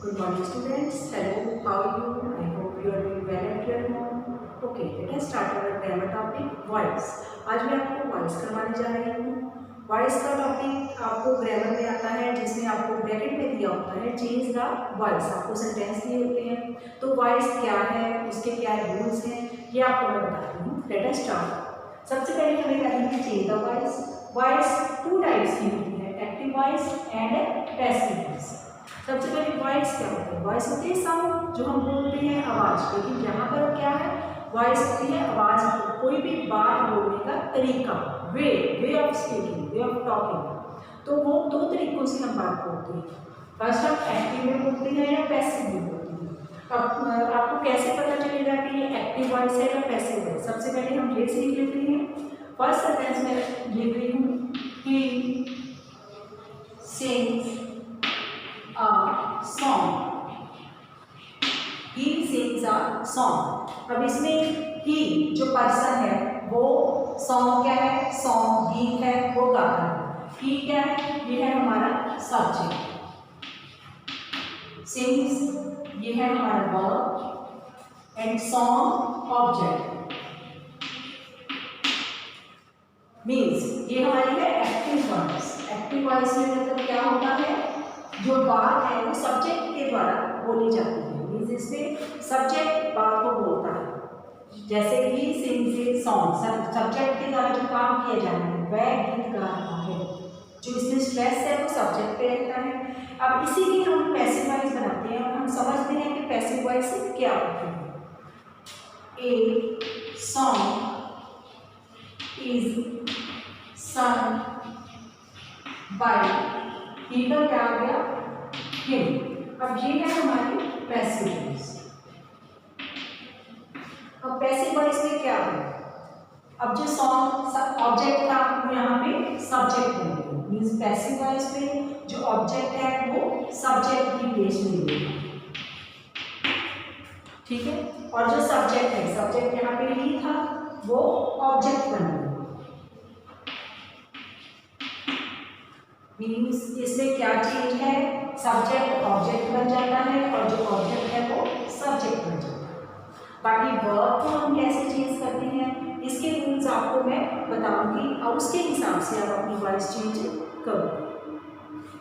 Good morning students. Hello, how are you? I hope you are doing well at your home. Okay, let us start our grammar topic voice. आज मैं आपको voice करवाने जा रही हूँ. voice का topic आपको ग्रामर में आता है जिसमें आपको ब्रैकेट में दिया होता है चेंज द वॉइस. आपको सेंटेंस दिए होते हैं तो वॉइस क्या है, उसके क्या रूल्स हैं, ये आपको मैं बताती हूँ. Let us start. सबसे पहले हमें करनी है change the voice. Voice two types की होती है, active voice and passive voice. सबसे पहले वॉइस क्या होती है? वॉइस होती है साउंड, जो हम बोलते हैं आवाज़. लेकिन यहाँ पर क्या है, वॉइस होती है आवाज़, कोई भी बात बोलने का तरीका, way of speaking, way of talking. तो वो दो तरीकों से हम बात बोलते हैं. फर्स्ट हम एक्टिव में बोलते हैं या पैसिव में बोलते हैं. अब आपको कैसे पता चलेगा कि ये एक्टिव वॉइस है या पैसिव है? सबसे पहले हम ये सीख लेते हैं. फर्स्ट सेंटेंस में लिख रही हूँ, he sings a song. He sings a song. अब इसमें he जो पर्सन है वो सॉन्ग क्या है, सॉन्ग गीत है, वो गाता है. he क्या है, ये है हमारा सब्जेक्ट. sings ये है हमारा verb and song object. Means ये हमारी है एक्टिव वॉइस. एक्टिव वॉइस में मतलब क्या होता है, जो बात है वो सब्जेक्ट के द्वारा बोली जाती है. मीन्स इसमें सब्जेक्ट बात को बोलता है. जैसे कि सिंग्स ए सॉन्ग, सब्जेक्ट के द्वारा जो काम किया जाना है वह गीत गा रहा है. जो इसमें स्ट्रेस है वो सब्जेक्ट पे रहता है. अब इसी की हम पैसिव वॉइस बनाते हैं और हम समझते हैं कि पैसिव वॉइस क्या होती है. ए सॉन्ग इज सung बाय, ही का क्या आ गया, हिम. अब ये है हमारी पैसिव वॉइस. अब पैसिव वॉइस में क्या है, अब जो सॉन्ग ऑब्जेक्ट था वो यहाँ पे सब्जेक्ट बन गया. मीन्स पैसिव वॉइस में जो ऑब्जेक्ट है वो सब्जेक्ट की प्लेस में लेगा. ठीक है. और जो सब्जेक्ट है, सब्जेक्ट यहाँ पे ही था, वो ऑब्जेक्ट बन गया. मीन्स इसमें क्या चेंज है, सब्जेक्ट ऑब्जेक्ट बन जाता है और जो ऑब्जेक्ट है वो सब्जेक्ट बन जाता है. बाकी वर्ब को हम कैसे चेंज करते हैं इसके रूल्स आपको मैं बताऊंगी और उसके हिसाब से आप अपनी वॉइस चेंज करो.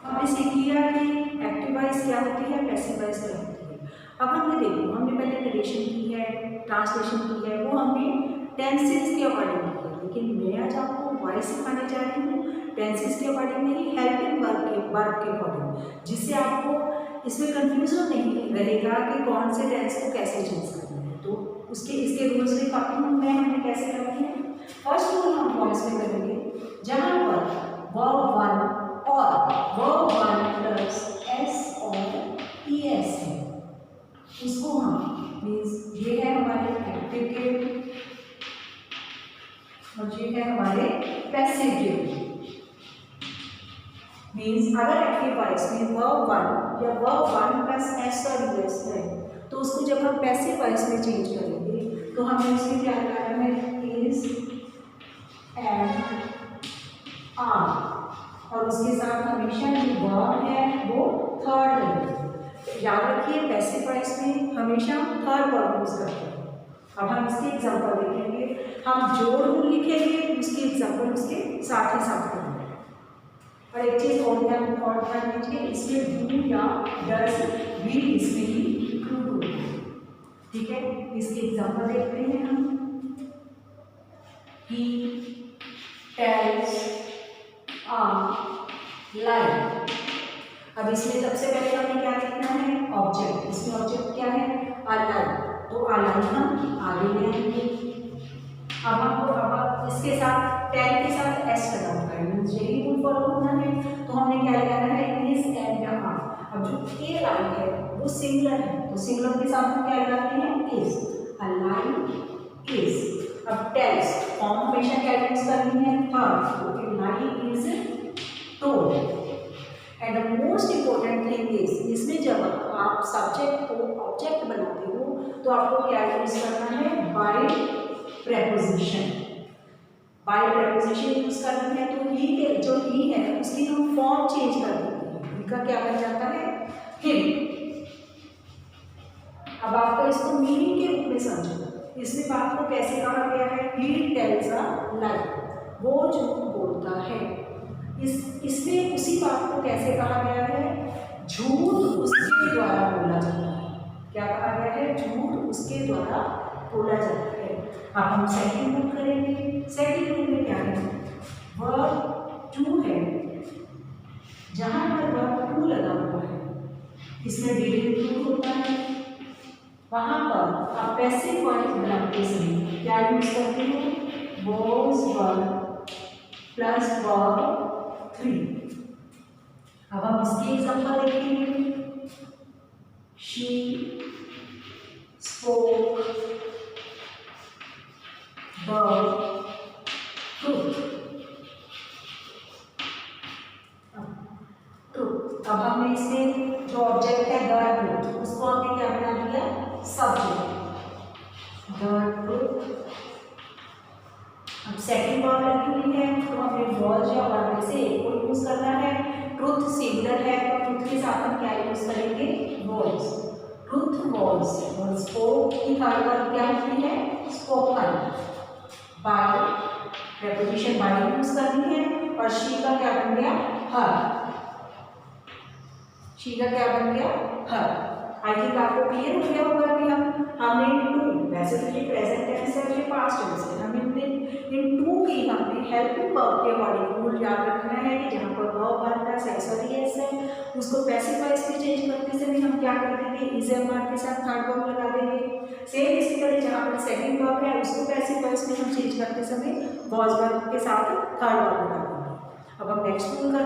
हमने सीख लिया कि एक्टिव वॉइस क्या होती है, पैसिव वॉइस क्या होती है. अब हमने देखो, हमने पहले नरेशन की है, ट्रांसलेशन की है, वो हमने टेंसेस के अकॉर्डिंग की है. लेकिन मैं आज आपको वॉइस सिखाने जा रही हूँ टेंसेस के अकॉर्डिंग नहीं, हेल्पिंग वर्ब के अकॉर्डिंग, जिससे आपको इसमें कंफ्यूजन नहीं रहेगा कि कौन से टेंस को कैसे चेंज करना है. तो इसके रूल्स दिखाती हूँ मैं, हमने कैसे करते हैं. फर्स्ट रूल हम वॉइस में करेंगे, जहाँ पर वर्ब वन और वर्ब वन प्लस एस और ई एस है, इसको हम मीन्स ये है हमारे एक्टिव के और ये है हमारे पैसिव के. मीन्स अगर एक्टिव वॉइस में वर्ब वन या वर्ब वन प्लस एस और एस है तो उसको जब हम पैसिव वॉइस में चेंज करेंगे तो हमें उसमें क्या करना है, इज एंड आर, और उसके साथ हमेशा जो वर्ब है वो थर्ड रहेगी. याद रखिए पैसिव वॉइस में हमेशा हम थर्ड वर्ब यूज करते हैं. अब हम इसके एग्जाम्पल देखेंगे, हम जो रूल लिखेंगे उसके एग्जाम्पल उसके साथ ही साथ करेंगे. और एक चीज और ध्यान दीजिए, इसमें डू या डज भी इसमें ही इंक्लूड होता है. ठीक है. इसके एग्जाम्पल देखते हैं हम. ही टेल्स अ लाई. अब इसमें सबसे पहले हमें क्या लिखना है, ऑब्जेक्ट. इसमें ऑब्जेक्ट क्या है, अ लाई. तो अ लाई हम आगे ले आएंगे. अब हमको इसके साथ टेल के साथ एस लगाना है. यही रूल फॉलो करना है. तो हमने क्या लगाना है, इज एंड आर. अब जो ए लाई है वो सिंगुलर है, तो सिंगुलर के साथ हम क्या लगाते हैं, इज. A lie is. अब टेल्स फॉर्म हमेशा क्या यूज करनी है, थर्ड. तो लाई is told. And the most important thing is, इसमें जब आप सब्जेक्ट को ऑब्जेक्ट बनाते हो तो आपको क्या यूज करना है, by preposition. By preposition use करनी है तो ही के जो ही है उसकी हम फॉर्म चेंज कर देते हैं. इनका क्या बन जाता है, हिम. अब आपको इसको मीनिंग के रूप में समझो। इसमें बात को कैसे कहा गया है, ही टेल्स अ लाई, वो झूठ बोलता है। इसमें उसी बात को कैसे कहा गया है, झूठ उसके द्वारा बोला जाता है। क्या कहा गया है, झूठ उसके द्वारा बोला जाता है। अब हम सेकंड रूल करेंगे। सेकंड रूल में क्या है, वर्ब टू है, जहां पर वर्ब टू लगा हुआ है इसमें डीलिंग टू होता है, वहां पर आप पैसिव वॉइस बनाते समय क्या यूज करते हो, was verb plus verb three. अब हम इसकी एग्जांपल देखेंगे। She spoke the truth. अब हमने इसमें जो ऑब्जेक्ट है द ट्रूथ, उसको हमने क्या बना दिया, सब्जेक्ट, द ट्रूथ। अब सेकंड वर्ब लगी हुई है तो हमें वॉज या वर्ब में से एक को यूज करना है। ट्रूथ सिंगुलर है तो ट्रूथ के साथ हम क्या यूज करेंगे, वॉज। ट्रूथ वॉज, और स्पोक की थर्ड वर्ब क्या होती है, spoken. By, preposition by use करनी है, और शी का क्या बन गया, हर। शी का क्या बन गया, हर। आई थिंक आपको क्लियर हो गया होगा कि हमने टू, वैसे तो ये प्रेजेंट टेंस है और ये पास्ट टेंस है, हमें इन टू की हमने हेल्पिंग वर्ब के अकॉर्डिंग रूल याद रखना है कि जहाँ पर वर्ब वर्ब प्लस एस और एस है उसको पैसिव वॉइस में चेंज करते समय हम क्या कर देंगे, इज एम आर के साथ थर्ड वर्ब लगा देंगे। सेम इसी तरह जहाँ पर सेकंड वर्ब है उसको पैसिव वॉइस में हम चेंज करते समय वॉज वर्ब के साथ थर्ड वर्ब लगा देंगे। अब हम नेक्स्ट रूल कर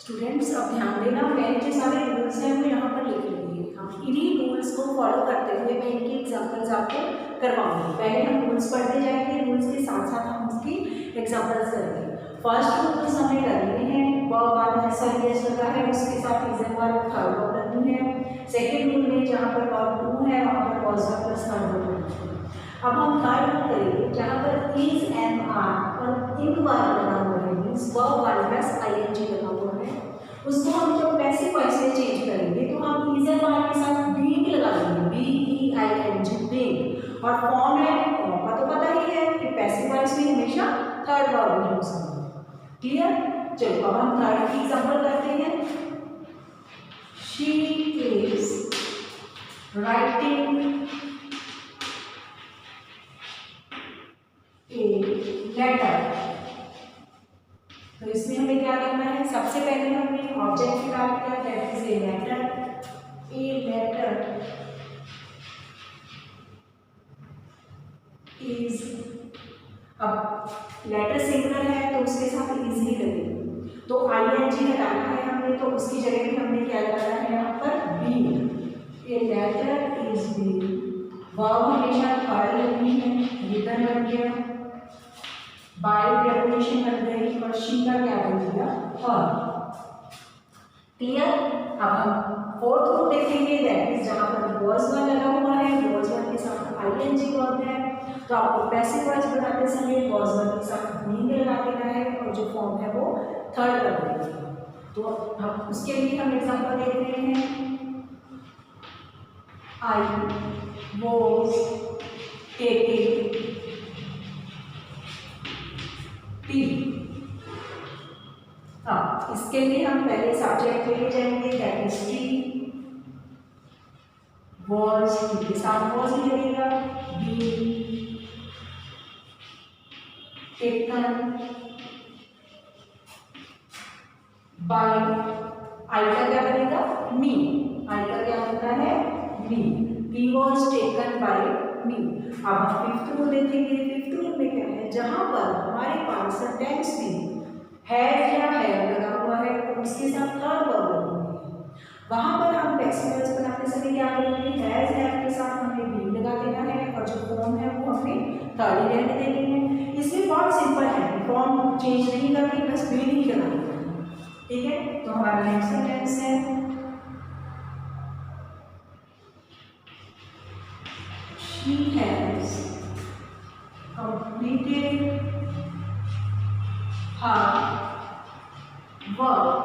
स्टूडेंट्स, अब ध्यान देना, मैंने जो सारे रूल्स हैं वो यहाँ पर लिख लिए। हम इन्हीं रूल्स को फॉलो करते हुए मैं इनकी एग्जांपल्स आपको करवाऊंगी। पहले हम रूल्स पढ़ते जाएंगे, रूल्स के साथ साथ हम उसकी एग्जांपल्स करेंगे। फर्स्ट रूल्स हमें करने हैं, वर्ब वन एस लगा है उसके साथ is am verb third verb लगनी है। सेकेंड रूल में जहाँ पर वर्ब टू है वहाँ पर was verb plus third verb लगनी है। अब हम थर्ड रूल करेंगे जहाँ पर इज एम आर और इन वर्ब लगा हुआ है, means verb one plus I N G लगा हुआ है, उसको हम जब पैसिव वॉइस में चेंज करेंगे तो हम इज एम आर के साथ बीइंग लगा देंगे, B E I N G, being. और फॉर्म है, फॉर्म का तो पता ही है कि पैसिव वॉइस में हमेशा थर्ड वर्ब यूज होगा। क्लियर? चलो अब हम थर्ड की एग्जांपल करते हैं। She is writing a letter. तो इसमें हमें क्या करना है, सबसे पहले हमने ऑब्जेक्ट निकाल लिया, that is a letter. A letter is, अब लेटर सिंगुलर है तो उसके साथ इजली लगेगी, तो आई एन जी हटाना है हमने, तो उसकी जगह पे हमने क्या लगाना है यहाँ पर, be. A letter is be, verb हमेशा थर्ड लगनी है, रिटन लग गया, बाय प्रेपोजिशन बन गई, और शी का क्या बन गया, हर। क्लियर? अब हम फोर्थ रूल देखेंगे, दैट इज जहां पर वॉज वन लगा हुआ है, वॉज वन के साथ आई एन जी वर्ब है, तो आपको पैसिव वॉइस बनाते समय वॉज वन के साथ बीइंग लगा देना है, और जो फॉर्म है वो थर्ड कर देना है। तो हम उसके लिए हम एग्जांपल देख रहे हैं, आई वॉज टेकिंग टी। हाँ, इसके लिए हम पहले सब्जेक्ट लेके जाएंगे, दैट इज टी। वॉज के साथ वॉज ही लगेगा, बी टेकन बाय, आई का क्या बनेगा, मी। आई का क्या होता है, मी। ही वॉज टेकन बाय मी। अब हम फिफ्थ रूल देखेंगे। फिफ्थ रूल में क्या है, जहां पर हमारे पास सेंटेंस में हैव या हैव लगा हुआ है और उसके साथ थर्ड वर्ब लगी हुई है, वहां पर हम पैसिव वॉइस बनाते समय क्या करेंगे, हैज हैव के साथ हमें बी लगा देना है, और जो फॉर्म है वो हमें थर्ड ही रहने देनी है। इसमें बहुत सिंपल है, फॉर्म चेंज नहीं करनी, बस बी ही लगा देना है। ठीक है? तो हमारा नेक्स्ट सेंटेंस है, she has completed her work।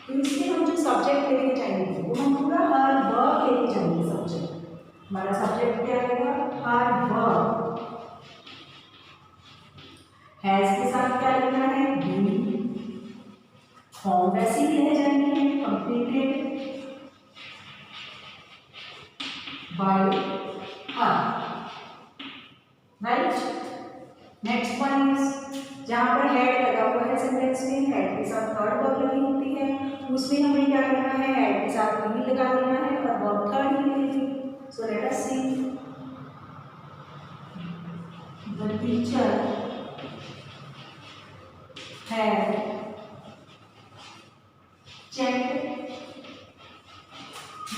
तो इसमें हम जो सब्जेक्ट लेके जाएंगे वो हम पूरा हर वर्क लेके जाएंगे सब्जेक्ट। हमारा सब्जेक्ट क्या रहेगा, हर वर्ब। हैज के साथ क्या लिखना है, बी। फॉर्म वैसे ही रह जाएंगे, completed by her, right. Next one is, जहाँ पर हेड लगा हुआ है सेंटेंस में, हेड के साथ थर्ड वर्ब लगी होती है, उसमें हमें क्या करना है, हेड के साथ भी लगा देना है और वर्ब थर्ड ही लगेगी। So let us see, the teacher had checked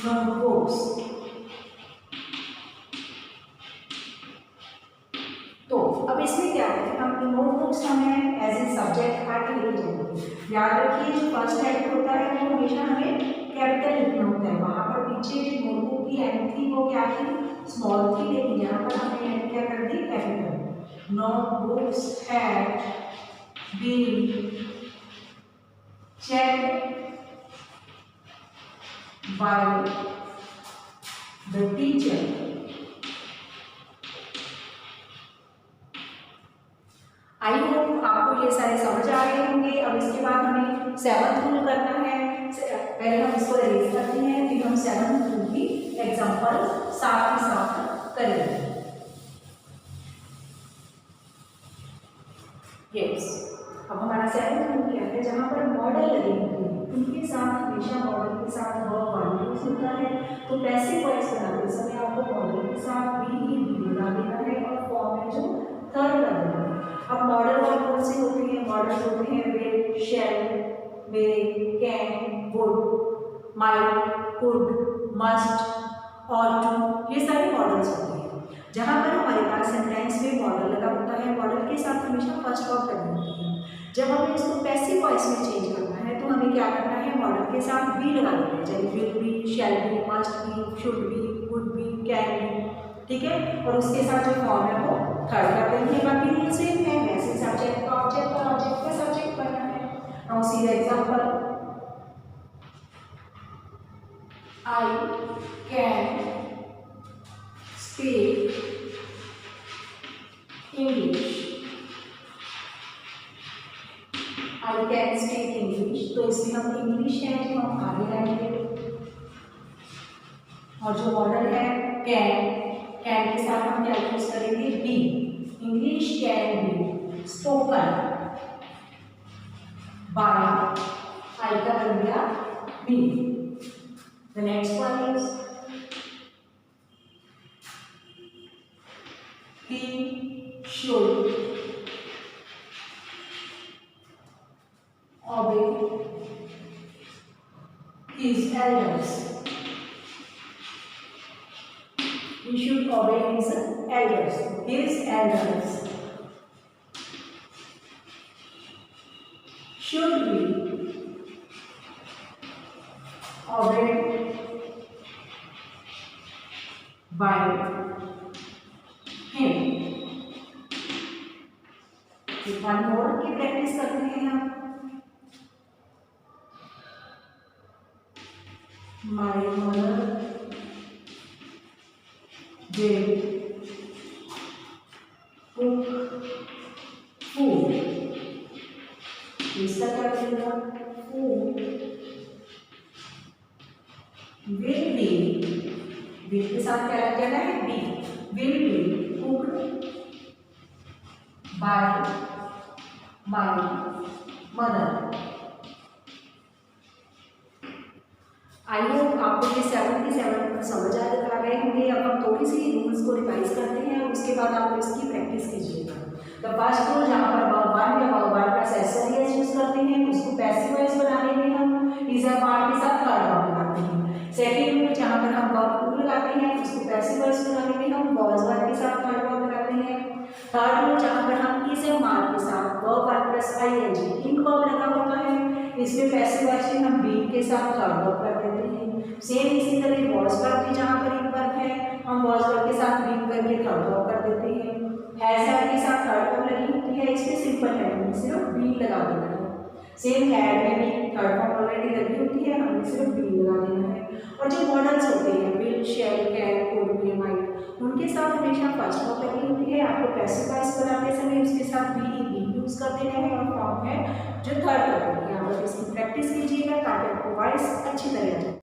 notebooks. तो अब इसमें क्या है, हम नोटबुक्स हमें एज ए सब्जेक्ट आगे लेके जाएंगे। याद रखिए जो फर्स्ट हेड होता है वो हमेशा हमें कैपिटल लिखना होता है, वहाँ पर पीछे जो नोटबुक की एंड थी वो क्या थी, स्मॉल थी, लेकिन यहाँ पर हमने एंड क्या कर दी, capital. Notebooks had been checked by the teacher. I hope आपको ये सारे समझ आ गए होंगे। अब इसके बाद हमें सेवंथ रूल करना है। पहले हम इसको अरेंज करते हैं, फिर हम सेवंथ रूल की एग्जांपल साथ ही साथ करेंगे। यस, अब हमारा सेवंथ रूल क्या है, जहाँ पर मॉडल लगे होते हैं उनके साथ हमेशा मॉडल के साथ वर्ब यूज होता है। तो पैसिव वॉइस बनाते समय आपको मॉडल के साथ भी लगा देना है और फॉर्म में जो थर्ड कर देना है। अब मॉडल वर्ब कौन से होते हैं, मॉडल होते हैं will, shall, may, can, would, might, could, must, ought to, ये सारे मॉडल्स होते हैं। जहाँ पर हमारे पास सेंटेंस में मॉडल लगा होता है, मॉडल के साथ हमेशा फर्स्ट वर्ब करनी होती है। जब हमें इसको पैसिव वॉइस में चेंज करना है तो हमें क्या करना है, मॉडल के साथ बी लगा देना है, चाहे will be, shall be, must be, should be, would be, can be, ठीक है। और उसके साथ जो फॉर्म है वो थर्ड कर देंगे। बाकी रूल सेम है, वैसे सब्जेक्ट का ऑब्जेक्ट और ऑब्जेक्ट का सब्जेक्ट बनना है। Now see the example, I can speak English. I can speak English, तो इसमें हम इंग्लिश है जो हम आगे लाएंगे, और जो मॉडल है कैन, कैन के साथ हम क्या यूज करेंगे, B. English can be spoken by, I का बन गया B. The next one is, he should obey his elders. He should obey his elders. His elders should be obeyed by him. One more की practice करते हैं हम। My mother will cook food. इसका क्या बनेगा, food will be, will के साथ क्या लग जाना है, be, will be cooked by my mother. I hope आपको ये 77 समझ आ गए होंगे। अब हम थोड़ी सी रूल्स को रिवाइज करते हैं और उसके बाद आप इसकी प्रैक्टिस कीजिएगा। तो फर्स्ट रूल, जहाँ पर वर्ब वन या verb one plus SOS use करते हैं उसको पैसिव वॉइस बनाने में हम इज अ पार्ट के साथ थर्ड वर्ब लगाते हैं। सेकंड रूल, जहाँ पर हम वर्ब टू लगाते हैं उसको पैसिव वॉइस बनाने में हम वॉज वर्ब के साथ थर्ड वर्ब लगाते हैं। थर्ड रूल, जहाँ पर हम इज अ पार्ट के साथ verb one plus I N G ing verb लगा होता है, इसमें पैसिव वॉइस में हम बी के साथ थर्ड वर्ब कर देते हैं। सेम इसी तरह वॉज वर्ब भी, जहाँ पर इंक वर्ब है हम वॉज वर्ब के साथ बी करके थर्ड वर्ब कर देते हैं। हैज हैड के साथ थर्ड वर्ब लगी होती है, इसमें सिंपल है, सिर्फ बी लगा देना है। सेम हैड में भी थर्ड वर्ब ऑलरेडी लगी होती है, हमें सिर्फ बी लगा देना है। और जो मॉडल्स होते हैं will, shall, can, could, may, might, के साथ हमेशा फर्स्ट फॉर्म लगी होती है। आपको पैसिव वॉइस बनाते समय उसके साथ बी यूज़ कर देना है, और फॉर्म है जो थर्ड पर्सन। यहाँ पर इसकी प्रैक्टिस कीजिएगा ताकि आपको वॉइस अच्छी तरह आ जाए।